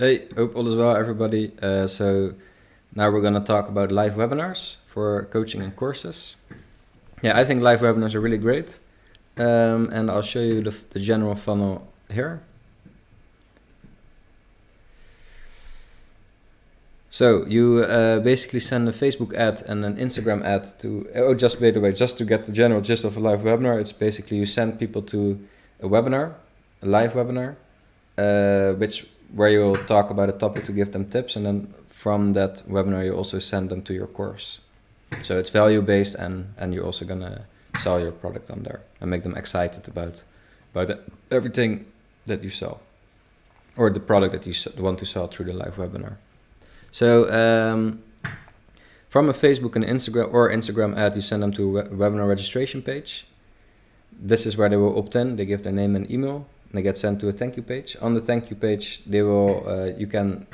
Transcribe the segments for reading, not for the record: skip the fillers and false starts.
Hey, hope all is well, everybody. So now we're going to talk about live webinars for coaching and courses. Yeah, I think live webinars are really great. And I'll show you the general funnel here. So you basically send a Facebook ad and an Instagram ad to, just by the way, just to get the general gist of a live webinar, it's basically you send people to a webinar, a live webinar, where you'll talk about a topic to give them tips, and then from that webinar you also send them to your course. So it's value-based, and you're also gonna sell your product on there and make them excited about everything that you sell, or the product that you want to sell through the live webinar. So from a Facebook and Instagram ad, you send them to a webinar registration page. This is where they will opt in. They give their name and email. They get sent to a thank you page. On the thank you page, they will you can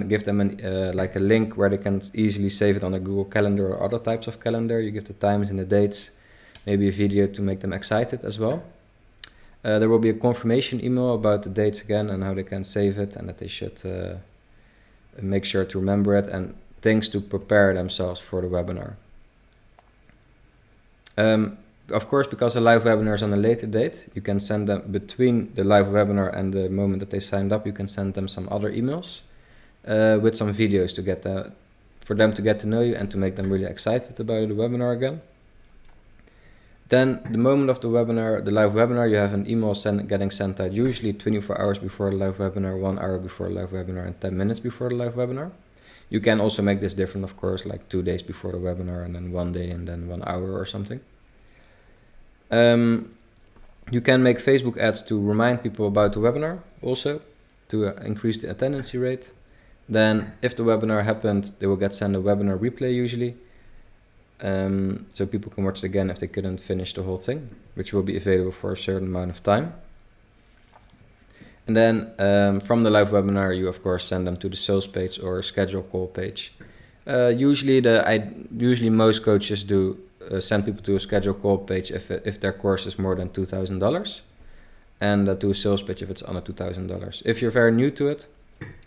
give them like a link where they can easily save it on a Google Calendar or other types of calendar. You give the times and the dates, maybe a video to make them excited as well. There will be a confirmation email about the dates again and how they can save it, and that they should make sure to remember it, and things to prepare themselves for the webinar. Of course, because a live webinar is on a later date, you can send them between the live webinar and the moment that they signed up, you can send them some other emails with some videos to for them to get to know you and to make them really excited about the webinar again. Then the moment of the webinar, the live webinar, you have an email getting sent out usually 24 hours before the live webinar, 1 hour before the live webinar, and 10 minutes before the live webinar. You can also make this different, of course, like 2 days before the webinar and then 1 day and then 1 hour or something. You can make Facebook ads to remind people about the webinar also, to increase the attendance rate. Then if the webinar happened, they will get sent a webinar replay usually. So people can watch it again if they couldn't finish the whole thing, which will be available for a certain amount of time. And then from the live webinar, you of course send them to the sales page or schedule call page. Usually most coaches do send people to a schedule call page if their course is more than $2,000, and to a sales page if it's under $2,000. If you're very new to it,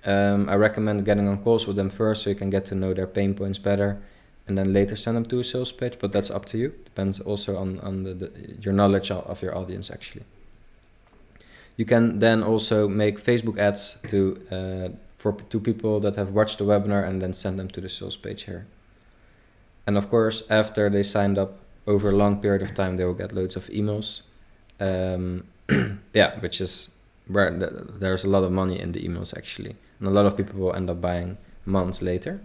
I recommend getting on calls with them first so you can get to know their pain points better, and then later send them to a sales page, but that's up to you. Depends also on your knowledge of your audience, actually. You can then also make Facebook ads to people that have watched the webinar and then send them to the sales page here. And of course, after they signed up over a long period of time, they will get loads of emails. Which is where there's a lot of money in the emails, actually. And a lot of people will end up buying months later.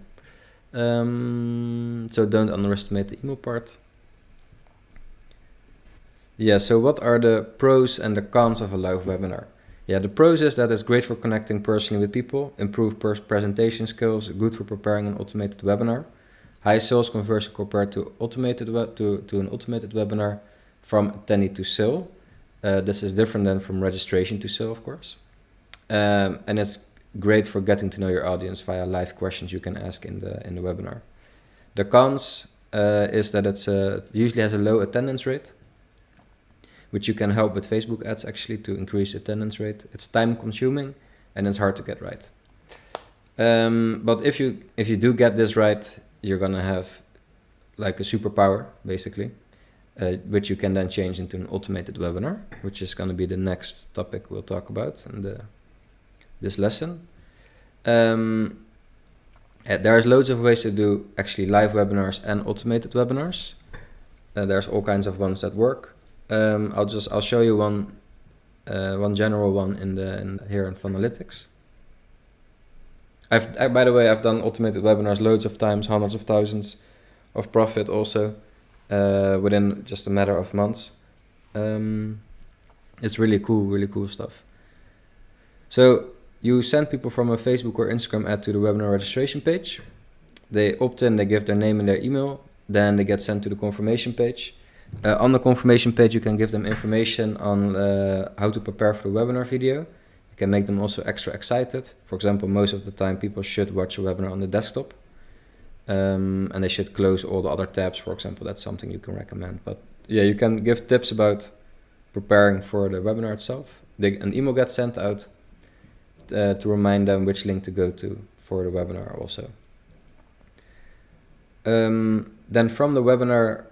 So don't underestimate the email part. Yeah, so what are the pros and the cons of a live webinar? Yeah, the pros is that it's great for connecting personally with people, improve presentation skills, good for preparing an automated webinar. High sales conversion compared to an automated webinar from attendee to sale. This is different than from registration to sale, of course. And it's great for getting to know your audience via live questions you can ask in the webinar. The cons is that it usually has a low attendance rate, which you can help with Facebook ads actually to increase attendance rate. It's time consuming and it's hard to get right. But if you do get this right, you're gonna have like a superpower basically, which you can then change into an automated webinar, which is gonna be the next topic we'll talk about in this lesson. There's loads of ways to do actually live webinars and automated webinars. There's all kinds of ones that work. I'll show you one general one here in Funnelytics. By the way, I've done automated webinars loads of times, hundreds of thousands of profit also within just a matter of months. It's really cool stuff. So you send people from a Facebook or Instagram ad to the webinar registration page. They opt in, they give their name and their email, then they get sent to the confirmation page. On the confirmation page, you can give them information on how to prepare for the webinar video. You can make them also extra excited. For example, most of the time people should watch a webinar on the desktop, and they should close all the other tabs, for example. That's something you can recommend. But yeah, you can give tips about preparing for the webinar itself. An email gets sent out. to remind them which link to go to for the webinar also. Then from the webinar,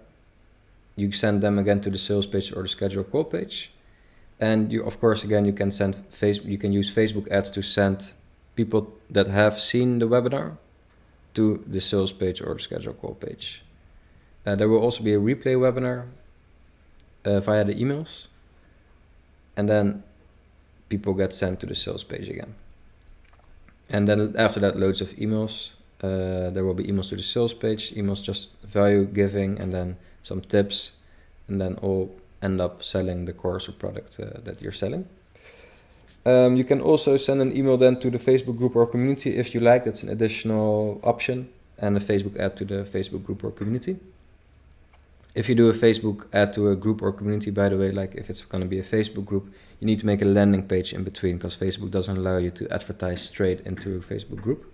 you send them again to the sales page or the schedule call page. And you, of course, again, you can use Facebook ads to send people that have seen the webinar to the sales page or the schedule call page. There will also be a replay webinar via the emails. And then people get sent to the sales page again. And then after that, loads of emails. There will be emails to the sales page, emails just value giving, and then some tips, and then all end up selling the course or product that you're selling. You can also send an email then to the Facebook group or community if you like. That's an additional option, and a Facebook ad to the Facebook group or community. If you do a Facebook ad to a group or community, by the way, like if it's going to be a Facebook group, you need to make a landing page in between, because Facebook doesn't allow you to advertise straight into a Facebook group.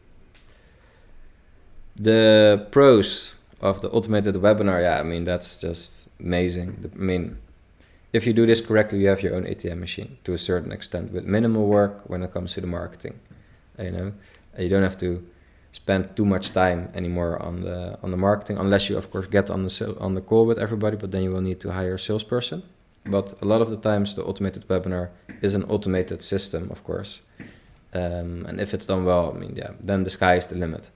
The pros of the automated webinar, yeah, I mean, that's just amazing. I mean, if you do this correctly, you have your own ATM machine to a certain extent with minimal work when it comes to the marketing. You know, you don't have to spend too much time anymore on the marketing, unless you of course get on the call with everybody, but then you will need to hire a salesperson. But a lot of the times the automated webinar is an automated system, of course. And if it's done well, I mean, yeah, then the sky is the limit.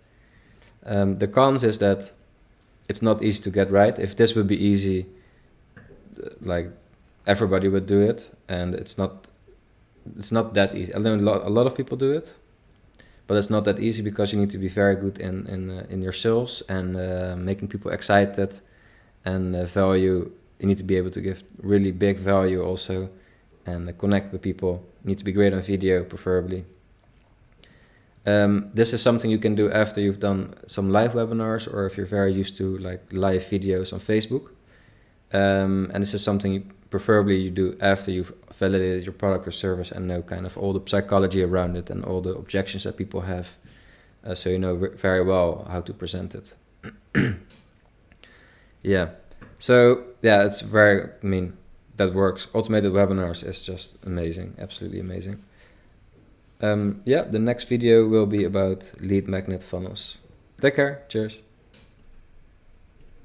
The cons is that it's not easy to get right. If this would be easy, like everybody would do it, and it's not that easy. I know a lot of people do it, but it's not that easy because you need to be very good in your sales and making people excited and value. You need to be able to give really big value also and connect with people. You need to be great on video, preferably. This is something you can do after you've done some live webinars, or if you're very used to like live videos on Facebook. And this is something preferably you do after you've validated your product or service and know kind of all the psychology around it and all the objections that people have. So you know very well how to present it. Yeah. So yeah, it's very, I mean, that works. Automated webinars is just amazing, absolutely amazing. Yeah, the next video will be about lead magnet funnels. Take care, cheers.